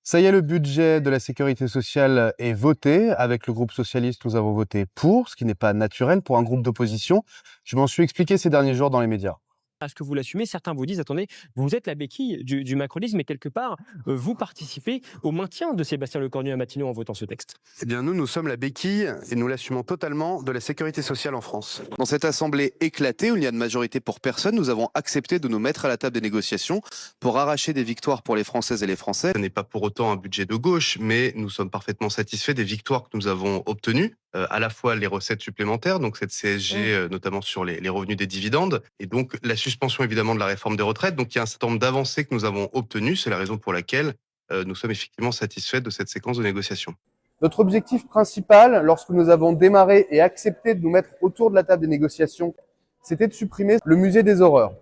Ça y est, le budget de la sécurité sociale est voté. Avec le groupe socialiste, nous avons voté pour, ce qui n'est pas naturel pour un groupe d'opposition. Je m'en suis expliqué ces derniers jours dans les médias. Est-ce que vous l'assumez? Certains vous disent: «Attendez, vous êtes la béquille du macronisme et quelque part, vous participez au maintien de Sébastien Lecornu à Matignon en votant ce texte». Eh bien, nous sommes la béquille, et nous l'assumons totalement, de la sécurité sociale en France. Dans cette assemblée éclatée, où il n'y a de majorité pour personne, nous avons accepté de nous mettre à la table des négociations pour arracher des victoires pour les Françaises et les Français. Ce n'est pas pour autant un budget de gauche, mais nous sommes parfaitement satisfaits des victoires que nous avons obtenues. À la fois les recettes supplémentaires, donc cette CSG, notamment sur les revenus des dividendes, et donc la suspension évidemment de la réforme des retraites. Donc il y a un certain nombre d'avancées que nous avons obtenues. C'est la raison pour laquelle nous sommes effectivement satisfaits de cette séquence de négociations. Notre objectif principal, lorsque nous avons démarré et accepté de nous mettre autour de la table des négociations, c'était de supprimer le musée des horreurs.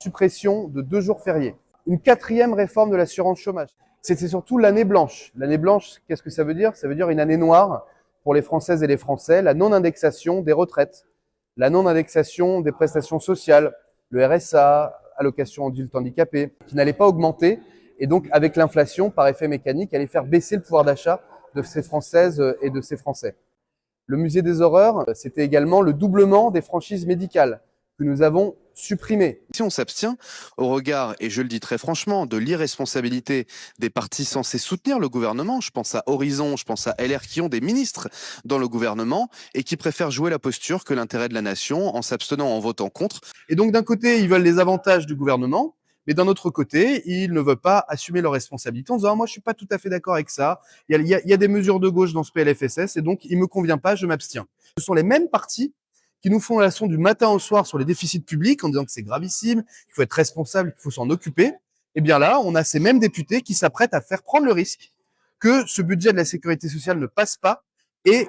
Suppression de 2 jours fériés. Une 4e réforme de l'assurance chômage. C'était surtout l'année blanche. L'année blanche, qu'est-ce que ça veut dire? Ça veut dire une année noire pour les Françaises et les Français, la non-indexation des retraites, la non-indexation des prestations sociales, le RSA, allocation adulte handicapé, qui n'allait pas augmenter, et donc avec l'inflation, par effet mécanique, allait faire baisser le pouvoir d'achat de ces Françaises et de ces Français. Le musée des horreurs, c'était également le doublement des franchises médicales que nous avons supprimées. Si on s'abstient, au regard, et je le dis très franchement, de l'irresponsabilité des partis censés soutenir le gouvernement, je pense à Horizon, je pense à LR, qui ont des ministres dans le gouvernement et qui préfèrent jouer la posture que l'intérêt de la nation en s'abstenant, en votant contre. Et donc d'un côté, ils veulent les avantages du gouvernement, mais d'un autre côté, ils ne veulent pas assumer leurs responsabilités en disant « moi, je suis pas tout à fait d'accord avec ça, il y a des mesures de gauche dans ce PLFSS et donc il me convient pas, je m'abstiens ». Ce sont les mêmes partis qui nous font la leçon du matin au soir sur les déficits publics en disant que c'est gravissime, qu'il faut être responsable, qu'il faut s'en occuper. Et bien là, on a ces mêmes députés qui s'apprêtent à faire prendre le risque que ce budget de la sécurité sociale ne passe pas et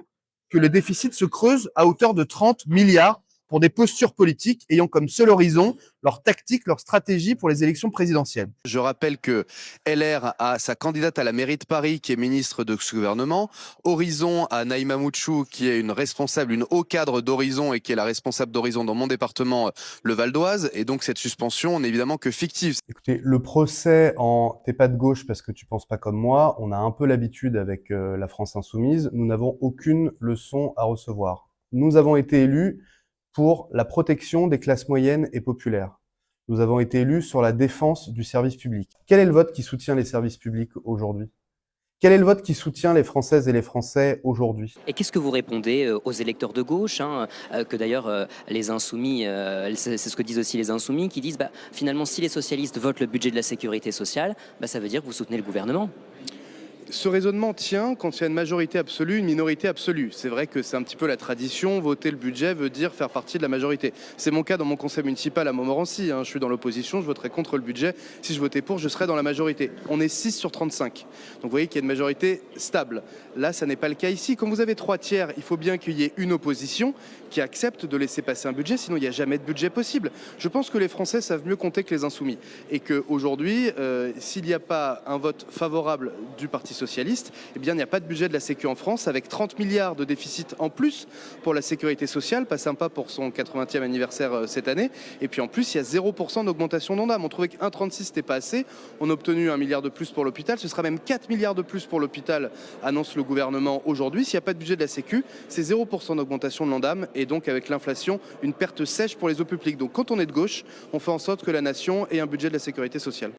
que le déficit se creuse à hauteur de 30 milliards pour des postures politiques ayant comme seul horizon leur tactique, leur stratégie pour les élections présidentielles. Je rappelle que LR a sa candidate à la mairie de Paris qui est ministre de ce gouvernement. Horizon a Naïma Mouchou qui est une responsable, une haut cadre d'Horizon et qui est la responsable d'Horizon dans mon département, le Val d'Oise. Et donc cette suspension n'est évidemment que fictive. Écoutez, le procès en t'es pas de gauche parce que tu penses pas comme moi, on a un peu l'habitude avec la France Insoumise. Nous n'avons aucune leçon à recevoir. Nous avons été élus pour la protection des classes moyennes et populaires. Nous avons été élus sur la défense du service public. Quel est le vote qui soutient les services publics aujourd'hui? Quel est le vote qui soutient les Françaises et les Français aujourd'hui? Et qu'est-ce que vous répondez aux électeurs de gauche, que d'ailleurs les insoumis, c'est ce que disent aussi les insoumis, qui disent finalement si les socialistes votent le budget de la sécurité sociale, ça veut dire que vous soutenez le gouvernement? Ce raisonnement tient quand il y a une majorité absolue, une minorité absolue. C'est vrai que c'est un petit peu la tradition, voter le budget veut dire faire partie de la majorité. C'est mon cas dans mon conseil municipal à Montmorency. Je suis dans l'opposition, je voterai contre le budget. Si je votais pour, je serais dans la majorité. On est 6 sur 35. Donc vous voyez qu'il y a une majorité stable. Là, ça n'est pas le cas ici. Quand vous avez 3 tiers, il faut bien qu'il y ait une opposition qui accepte de laisser passer un budget, sinon il n'y a jamais de budget possible. Je pense que les Français savent mieux compter que les insoumis. Et qu'aujourd'hui, s'il n'y a pas un vote favorable du Parti socialiste, eh bien, il n'y a pas de budget de la Sécu en France, avec 30 milliards de déficit en plus pour la sécurité sociale, pas sympa pour son 80e anniversaire cette année. Et puis en plus, il y a 0% d'augmentation d'ONDAM. On trouvait que 1,36 n'était pas assez. On a obtenu 1 milliard de plus pour l'hôpital. Ce sera même 4 milliards de plus pour l'hôpital, annonce le gouvernement aujourd'hui. S'il n'y a pas de budget de la Sécu, c'est 0% d'augmentation de l'ONDAM et donc avec l'inflation, une perte sèche pour les eaux publiques. Donc quand on est de gauche, on fait en sorte que la nation ait un budget de la sécurité sociale.